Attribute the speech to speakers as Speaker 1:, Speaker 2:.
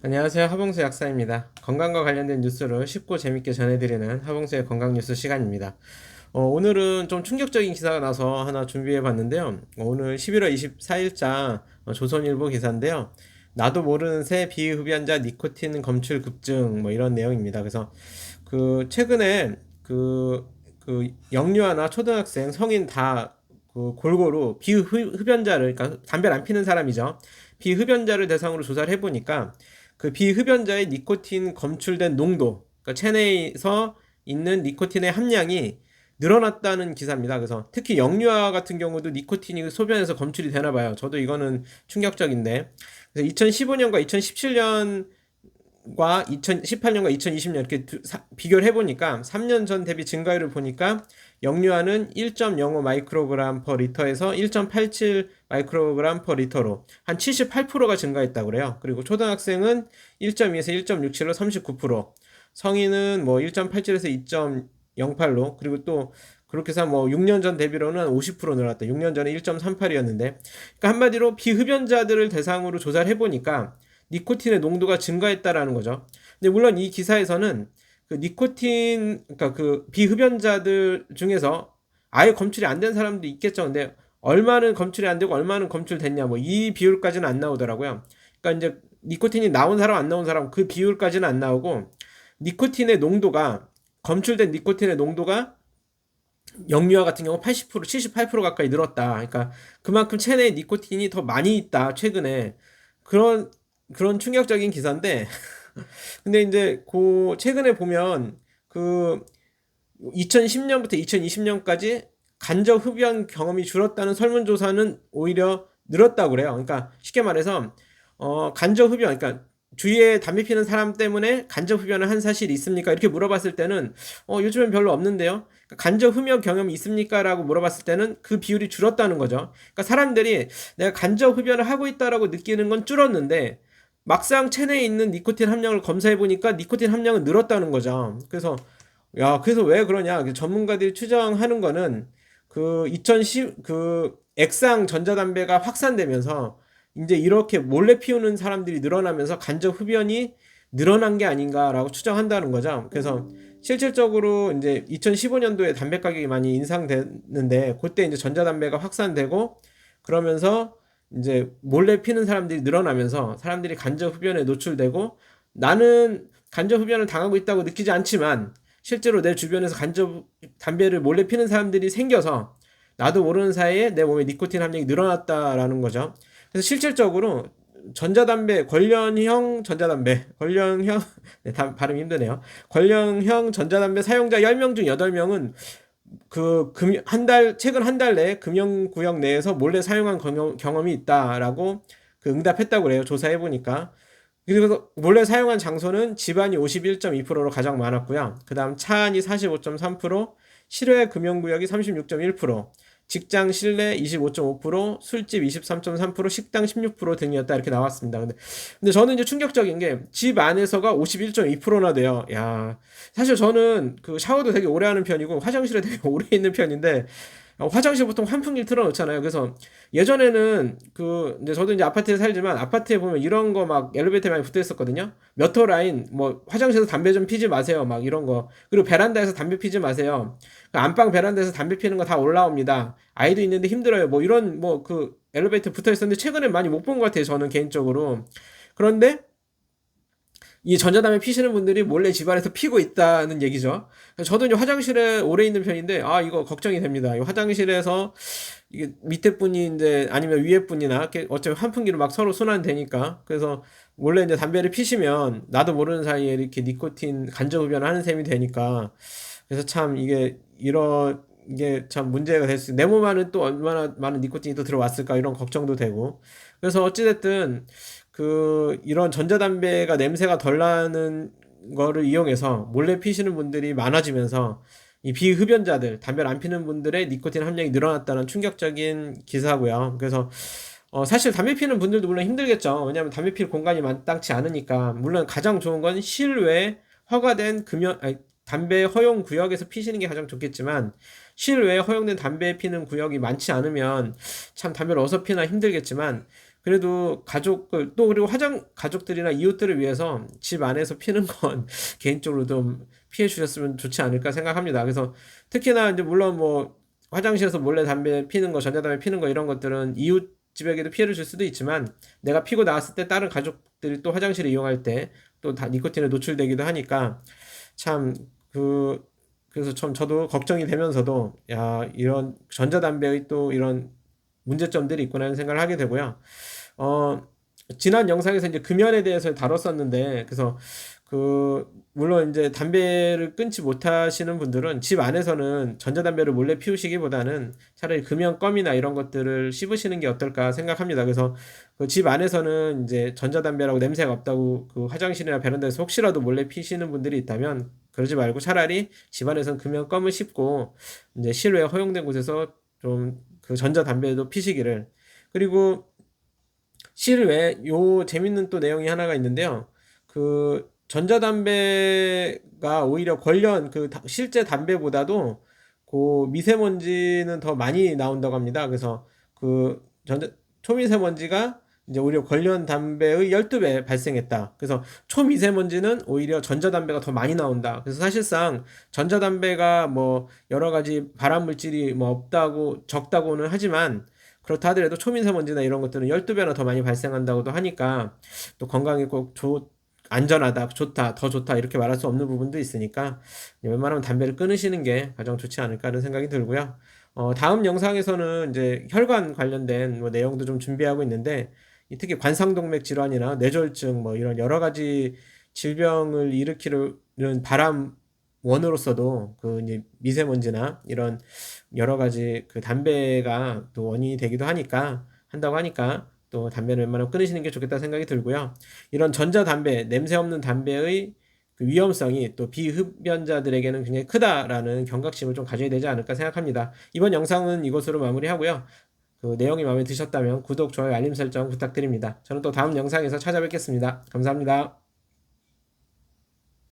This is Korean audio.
Speaker 1: 안녕하세요. 하봉수 약사입니다. 건강과 관련된 뉴스를 쉽고 재밌게 전해드리는 하봉수의 건강 뉴스 시간입니다. 오늘은 좀 충격적인 기사가 나서 하나 준비해 봤는데요. 오늘 11월 24일자 조선일보 기사인데요. 나도 모르는 새 비흡연자 니코틴 검출 급증 뭐 이런 내용입니다. 그래서 최근에 영유아나 초등학생, 성인 다 골고루 비흡연자를, 그러니까 담배를 안 피는 사람이죠. 비흡연자를 대상으로 조사를 해보니까 그 비흡연자의 니코틴 검출된 농도, 그러니까 체내에서 있는 니코틴의 함량이 늘어났다는 기사입니다. 그래서 특히 영유아 같은 경우도 니코틴이 소변에서 검출이 되나 봐요. 저도 이거는 충격적인데. 그래서 2015년과 2017년과 2018년과 2020년 이렇게 비교를 해보니까 3년 전 대비 증가율을 보니까 영유아는 1.05 마이크로그램 퍼 리터에서 1.87 마이크로그램 퍼 리터로 한 78%가 증가했다고 그래요. 그리고 초등학생은 1.2에서 1.67로 39%, 성인은 뭐 1.87에서 2.08로, 그리고 또 그렇게 해서 뭐 6년 전 대비로는 50% 늘었다. 6년 전에 1.38이었는데, 그러니까 한마디로 비흡연자들을 대상으로 조사를 해보니까 니코틴의 농도가 증가했다라는 거죠. 근데 물론 이 기사에서는 그 니코틴, 그러니까 그 비흡연자들 중에서 아예 검출이 안 된 사람도 있겠죠. 근데 얼마는 검출이 안 되고 얼마는 검출됐냐, 뭐 이 비율까지는 안 나오더라고요. 그러니까 이제 니코틴이 나온 사람 안 나온 사람 그 비율까지는 안 나오고, 니코틴의 농도가, 검출된 니코틴의 농도가 영유아 같은 경우 80%, 78% 가까이 늘었다. 그러니까 그만큼 체내에 니코틴이 더 많이 있다, 최근에. 그런 충격적인 기사인데, 근데 이제 최근에 보면 2010년부터 2020년까지 간접 흡연 경험이 줄었다는 설문조사는 오히려 늘었다고 그래요. 그러니까 쉽게 말해서 간접 흡연, 그러니까 주위에 담배 피는 사람 때문에 간접 흡연을 한 사실이 있습니까? 이렇게 물어봤을 때는 요즘엔 별로 없는데요. 그러니까 간접 흡연 경험이 있습니까? 라고 물어봤을 때는 그 비율이 줄었다는 거죠. 그러니까 사람들이 내가 간접 흡연을 하고 있다라고 느끼는 건 줄었는데, 막상 체내에 있는 니코틴 함량을 검사해 보니까 니코틴 함량은 늘었다는 거죠. 그래서 왜 그러냐? 전문가들이 추정하는 거는 2010 액상 전자담배가 확산되면서 이제 이렇게 몰래 피우는 사람들이 늘어나면서 간접 흡연이 늘어난 게 아닌가라고 추정한다는 거죠. 그래서 실질적으로 이제 2015년도에 담배 가격이 많이 인상됐는데, 그때 이제 전자담배가 확산되고 그러면서 이제 몰래 피는 사람들이 늘어나면서 사람들이 간접 흡연에 노출되고, 나는 간접 흡연을 당하고 있다고 느끼지 않지만 실제로 내 주변에서 간접 담배를 몰래 피는 사람들이 생겨서 나도 모르는 사이에 내 몸에 니코틴 함량이 늘어났다라는 거죠. 그래서 실질적으로 관련형 네, 발음이 힘드네요. 관련형 전자담배 사용자 10명 중 8명은 최근 한 달 내에 금연구역 내에서 몰래 사용한 경험이 있다라고 응답했다고 그래요. 조사해 보니까. 그리고 몰래 사용한 장소는 집안이 51.2%로 가장 많았고요. 그 다음 차 안이 45.3%, 실외 금연구역이 36.1%, 직장 실내 25.5%, 술집 23.3%, 식당 16% 등이었다, 이렇게 나왔습니다. 근데 저는 이제 충격적인 게 집 안에서가 51.2%나 돼요. 야, 사실 저는 샤워도 되게 오래 하는 편이고 화장실에 되게 오래 있는 편인데, 화장실 보통 환풍기를 틀어놓잖아요. 그래서 예전에는 이제 저도 이제 아파트에 살지만, 아파트에 보면 이런 거 막 엘리베이터에 많이 붙어 있었거든요. 몇 호 라인, 뭐 화장실에서 담배 좀 피지 마세요, 막 이런 거. 그리고 베란다에서 담배 피지 마세요. 안방 베란다에서 담배 피는 거 다 올라옵니다. 아이도 있는데 힘들어요. 뭐 이런 엘리베이터 붙어 있었는데 최근에 많이 못 본 것 같아요, 저는 개인적으로. 그런데 이 전자담배 피시는 분들이 몰래 집안에서 피고 있다는 얘기죠. 저도 이제 화장실에 오래 있는 편인데, 이거 걱정이 됩니다. 이 화장실에서 이게 밑에 분이 이제 아니면 위에 분이나 이렇게 어차피 환풍기로 막 서로 순환되니까, 그래서 몰래 이제 담배를 피시면 나도 모르는 사이에 이렇게 니코틴 간접 흡연을 하는 셈이 되니까, 그래서 참 이게 참 문제가 될 수, 내 몸 안에 또 얼마나 많은 니코틴이 또 들어왔을까, 이런 걱정도 되고. 그래서 어찌됐든 이런 전자담배가 냄새가 덜 나는 거를 이용해서 몰래 피시는 분들이 많아지면서 이 비흡연자들, 담배를 안 피는 분들의 니코틴 함량이 늘어났다는 충격적인 기사고요. 그래서 사실 담배 피는 분들도 물론 힘들겠죠. 왜냐하면 담배 필 공간이 마땅치 않으니까. 물론 가장 좋은 건 실외 허가된 담배 허용 구역에서 피시는 게 가장 좋겠지만, 실외에 허용된 담배 피는 구역이 많지 않으면 참 담배를 어디서 피나 힘들겠지만, 그래도 가족을 또 그리고 가족들이나 이웃들을 위해서 집 안에서 피는 건 개인적으로 좀 피해 주셨으면 좋지 않을까 생각합니다. 그래서 특히나 이제 물론 뭐 화장실에서 몰래 담배 피는 거, 전자담배 피는 거 이런 것들은 이웃 집에게도 피해를 줄 수도 있지만 내가 피고 나왔을 때 다른 가족들이 또 화장실을 이용할 때 또 다 니코틴에 노출되기도 하니까 참 그 그래서 좀 저도 걱정이 되면서도 야 이런 전자담배의 또 이런 문제점들이 있구나 하는 생각을 하게 되고요. 어, 지난 영상에서 이제 금연에 대해서 다뤘었는데, 그래서 물론 이제 담배를 끊지 못하시는 분들은 집 안에서는 전자담배를 몰래 피우시기보다는 차라리 금연 껌이나 이런 것들을 씹으시는 게 어떨까 생각합니다. 그래서 그 집 안에서는 이제 전자담배라고 냄새가 없다고 그 화장실이나 베란다에서 혹시라도 몰래 피시는 분들이 있다면 그러지 말고 차라리 집 안에서는 금연껌을 씹고 이제 실외 허용된 곳에서 좀 그 전자담배도 피시기를. 그리고 실외 요 재밌는 또 내용이 하나가 있는데요. 그 전자담배가 오히려 관련 실제 담배보다도 그 미세먼지는 더 많이 나온다고 합니다. 그래서 그 전자 초미세먼지가 이제 오히려 관련 담배의 12배 발생했다. 그래서 초미세먼지는 오히려 전자담배가 더 많이 나온다. 그래서 사실상 전자담배가 뭐 여러 가지 발암 물질이 뭐 없다고 적다고는 하지만 그렇다 하더라도 초미세먼지나 이런 것들은 12배나 더 많이 발생한다고도 하니까 또 건강에 안전하다, 좋다, 더 좋다 이렇게 말할 수 없는 부분도 있으니까 웬만하면 담배를 끊으시는 게 가장 좋지 않을까 하는 생각이 들고요. 다음 영상에서는 이제 혈관 관련된 뭐 내용도 좀 준비하고 있는데 특히 관상동맥 질환이나 뇌졸중 뭐 이런 여러 가지 질병을 일으키는 바람 원으로서도 그 이제 미세먼지나 이런 여러 가지 그 담배가 또 원인이 되기도 한다고 하니까 또 담배를 웬만하면 끊으시는 게 좋겠다 생각이 들고요. 이런 전자담배, 냄새 없는 담배의 그 위험성이 또 비흡연자들에게는 굉장히 크다라는 경각심을 좀 가져야 되지 않을까 생각합니다. 이번 영상은 이것으로 마무리하고요. 그 내용이 마음에 드셨다면 구독, 좋아요, 알림 설정 부탁드립니다. 저는 또 다음 영상에서 찾아뵙겠습니다. 감사합니다.